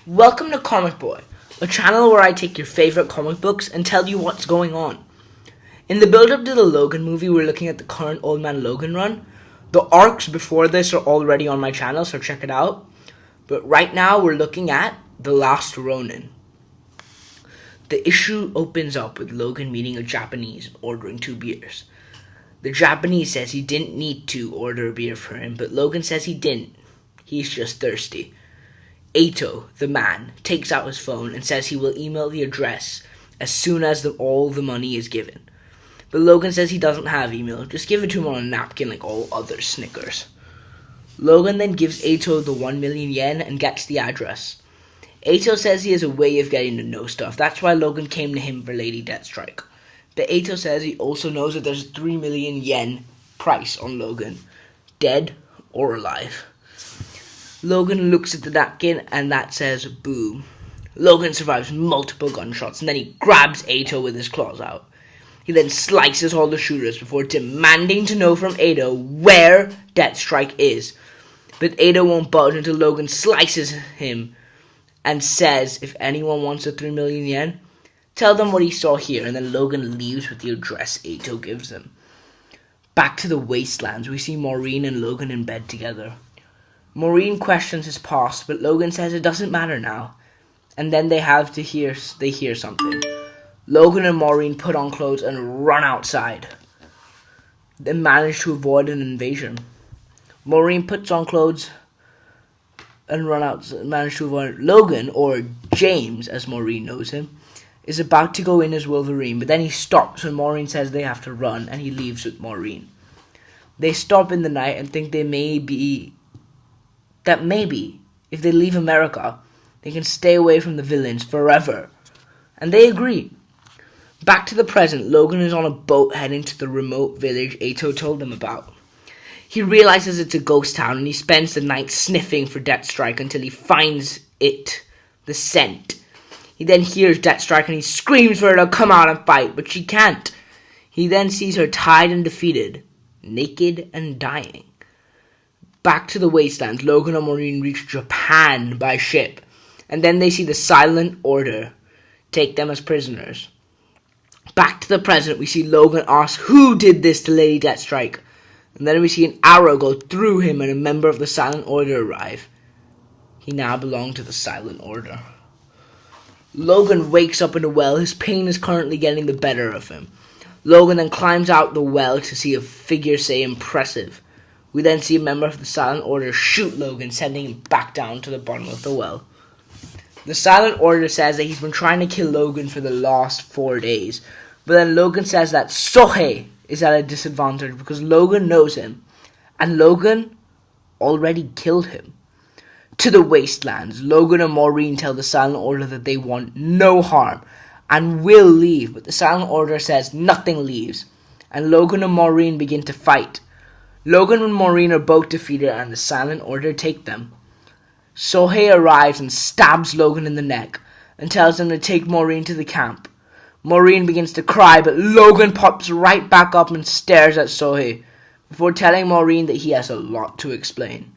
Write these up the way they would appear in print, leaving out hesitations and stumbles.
Welcome to Comic Boi, a channel where I take your favorite comic books and tell you what's going on. In the build-up to the Logan movie, we're looking at the current Old Man Logan run. The arcs before this are already on my channel, so check it out. But right now, we're looking at The Last Ronin. The issue opens up with Logan meeting a Japanese and ordering 2 beers. The Japanese says he didn't need to order a beer for him, but Logan says he didn't. He's just thirsty. Ato, the man, takes out his phone and says he will email the address as soon as all the money is given. But Logan says he doesn't have email, just give it to him on a napkin like all other Snickers. Logan then gives Ato the 1 million yen and gets the address. Ato says he has a way of getting to know stuff, that's why Logan came to him for Lady Deathstrike. But Ato says he also knows that there's a 3 million yen price on Logan, dead or alive. Logan looks at the napkin and that says boom. Logan survives multiple gunshots and then he grabs Ato with his claws out. He then slices all the shooters before demanding to know from Ato where Deathstrike is. But Ato won't budge until Logan slices him and says if anyone wants the 3 million yen, tell them what he saw here, and then Logan leaves with the address Ato gives him. Back to the wastelands, we see Maureen and Logan in bed together. Maureen questions his past, but Logan says it doesn't matter now. And then they hear something. Logan and Maureen put on clothes and run outside. They manage to avoid an invasion. Maureen puts on clothes and manage to avoid. Logan, or James as Maureen knows him, is about to go in as Wolverine, but then he stops when Maureen says they have to run, and he leaves with Maureen. They stop in the night and think maybe, if they leave America, they can stay away from the villains forever. And they agree. Back to the present, Logan is on a boat heading to the remote village Ato told them about. He realizes it's a ghost town and he spends the night sniffing for Deathstrike until he finds the scent. He then hears Deathstrike and he screams for her to come out and fight, but she can't. He then sees her tied and defeated, naked and dying. Back to the wastelands, Logan and Maureen reach Japan by ship, and then they see the Silent Order take them as prisoners. Back to the present, we see Logan ask who did this to Lady Deathstrike, and then we see an arrow go through him and a member of the Silent Order arrive. He now belonged to the Silent Order. Logan wakes up in a well. His pain is currently getting the better of him. Logan then climbs out the well to see a figure say impressive. We then see a member of the Silent Order shoot Logan, sending him back down to the bottom of the well. The Silent Order says that he's been trying to kill Logan for the last 4 days. But then Logan says that Sohei is at a disadvantage because Logan knows him. And Logan already killed him. To the wastelands, Logan and Maureen tell the Silent Order that they want no harm and will leave. But the Silent Order says nothing leaves. And Logan and Maureen begin to fight. Logan and Maureen are both defeated and the Silent Order take them. Sohei arrives and stabs Logan in the neck and tells him to take Maureen to the camp. Maureen begins to cry, but Logan pops right back up and stares at Sohei before telling Maureen that he has a lot to explain.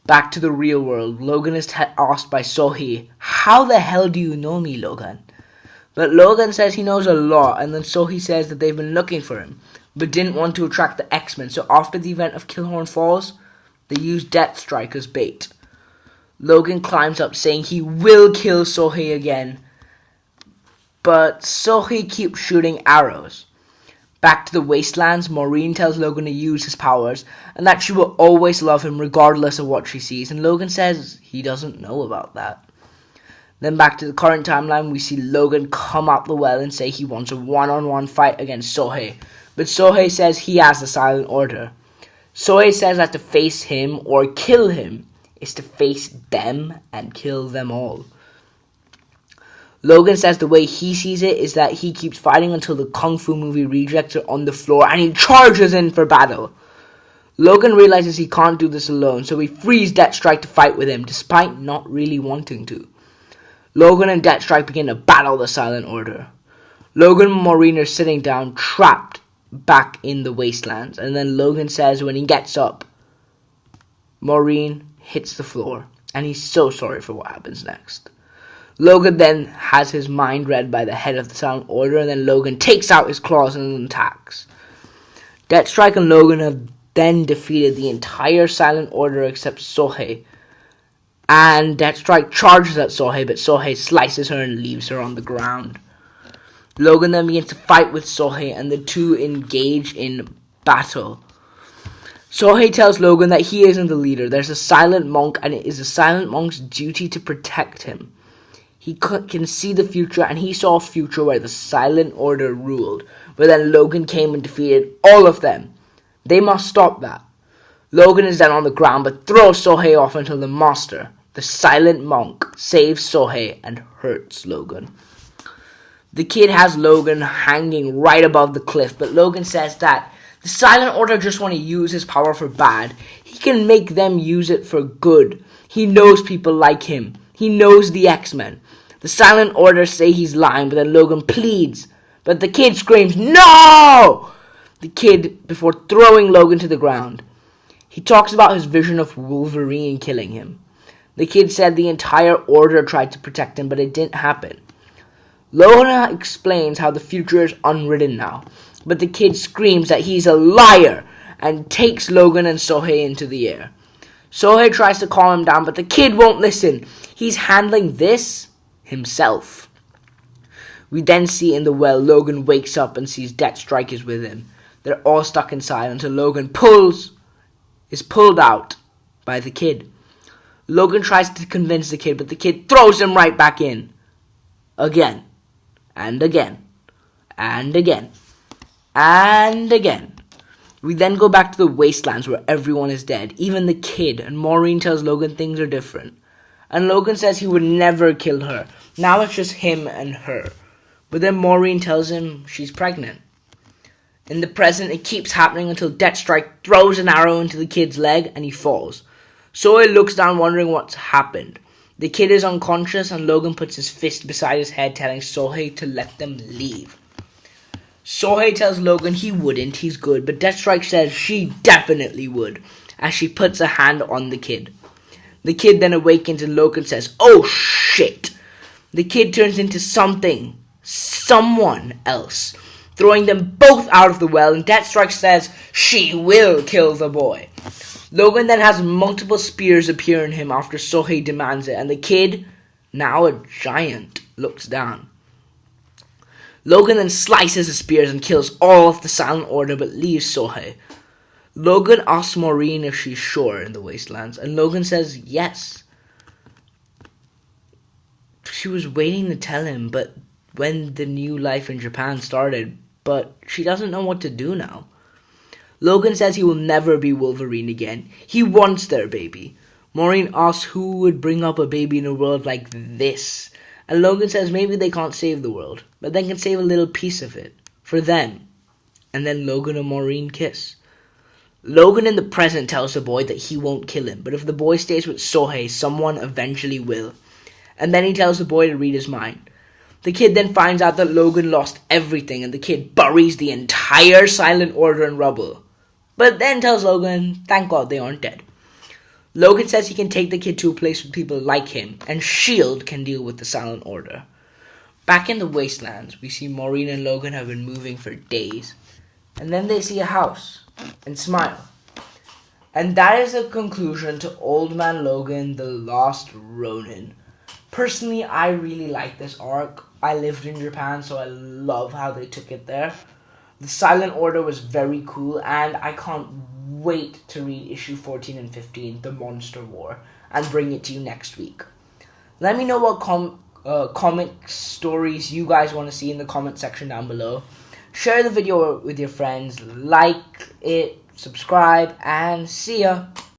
Back to the real world, Logan is asked by Sohei, how the hell do you know me, Logan? But Logan says he knows a lot, and then Sohei says that they've been looking for him, but didn't want to attract the X-Men, so after the event of Killhorn Falls, they used Deathstrike as bait. Logan climbs up saying he will kill Sohei again, but Sohei keeps shooting arrows. Back to the wastelands, Maureen tells Logan to use his powers, and that she will always love him regardless of what she sees, and Logan says he doesn't know about that. Then back to the current timeline, we see Logan come out the well and say he wants a one-on-one fight against Sohei, but Sohei says he has the Silent Order. Sohei says that to face him or kill him is to face them and kill them all. Logan says the way he sees it is that he keeps fighting until the Kung Fu movie rejects are on the floor and he charges in for battle. Logan realizes he can't do this alone, so he frees Deathstrike to fight with him despite not really wanting to. Logan and Deathstrike begin to battle the Silent Order. Logan and Maureen are sitting down, trapped back in the wastelands, and then Logan says when he gets up, Maureen hits the floor and he's so sorry for what happens next. Logan then has his mind read by the head of the Silent Order, and then Logan takes out his claws and attacks. Deathstrike and Logan have then defeated the entire Silent Order except Sohei. And Deathstrike charges at Sohei, but Sohei slices her and leaves her on the ground. Logan then begins to fight with Sohei, and the two engage in battle. Sohei tells Logan that he isn't the leader. There's a silent monk, and it is the silent monk's duty to protect him. He can see the future, and he saw a future where the Silent Order ruled, but then Logan came and defeated all of them. They must stop that. Logan is then on the ground, but throws Sohei off until the master, the silent monk, saves Sohei and hurts Logan. The kid has Logan hanging right above the cliff, but Logan says that the Silent Order just want to use his power for bad. He can make them use it for good. He knows people like him. He knows the X-Men. The Silent Order say he's lying, but then Logan pleads. But the kid screams, "No!" The kid, before throwing Logan to the ground. He talks about his vision of Wolverine killing him. The kid said the entire Order tried to protect him, but it didn't happen. Logan explains how the future is unwritten now, but the kid screams that he's a liar and takes Logan and Sohei into the air. Sohei tries to calm him down, but the kid won't listen. He's handling this himself. We then see in the well, Logan wakes up and sees Deathstrike is with him. They're all stuck inside until Logan is pulled out by the kid. Logan tries to convince the kid, but the kid throws him right back in. Again. And again. And again. And again. We then go back to the wastelands where everyone is dead, even the kid, and Maureen tells Logan things are different. And Logan says he would never kill her. Now it's just him and her. But then Maureen tells him she's pregnant. In the present, it keeps happening until Deathstrike throws an arrow into the kid's leg and he falls. Sohei looks down wondering what's happened. The kid is unconscious and Logan puts his fist beside his head telling Sohei to let them leave. Sohei tells Logan he wouldn't, he's good, but Deathstrike says she definitely would as she puts a hand on the kid. The kid then awakens and Logan says, "Oh shit!" The kid turns into someone else, throwing them both out of the well, and Deathstrike says she will kill the boy. Logan then has multiple spears appear in him after Sohei demands it, and the kid, now a giant, looks down. Logan then slices the spears and kills all of the Silent Order but leaves Sohei. Logan asks Maureen if she's sure in the wastelands, and Logan says yes. She was waiting to tell him, but when the new life in Japan started, but she doesn't know what to do now. Logan says he will never be Wolverine again. He wants their baby. Maureen asks who would bring up a baby in a world like this. And Logan says maybe they can't save the world, but they can save a little piece of it. For them. And then Logan and Maureen kiss. Logan in the present tells the boy that he won't kill him, but if the boy stays with Sohei, someone eventually will. And then he tells the boy to read his mind. The kid then finds out that Logan lost everything, and the kid buries the entire Silent Order in rubble. But then tells Logan, thank God they aren't dead. Logan says he can take the kid to a place with people like him, and S.H.I.E.L.D. can deal with the Silent Order. Back in the wastelands, we see Maureen and Logan have been moving for days. And then they see a house, and smile. And that is the conclusion to Old Man Logan, The Last Ronin. Personally, I really like this arc. I lived in Japan, so I love how they took it there. The Silent Order was very cool, and I can't wait to read issue 14 and 15, The Monster War, and bring it to you next week. Let me know what comic stories you guys want to see in the comment section down below. Share the video with your friends, like it, subscribe, and see ya!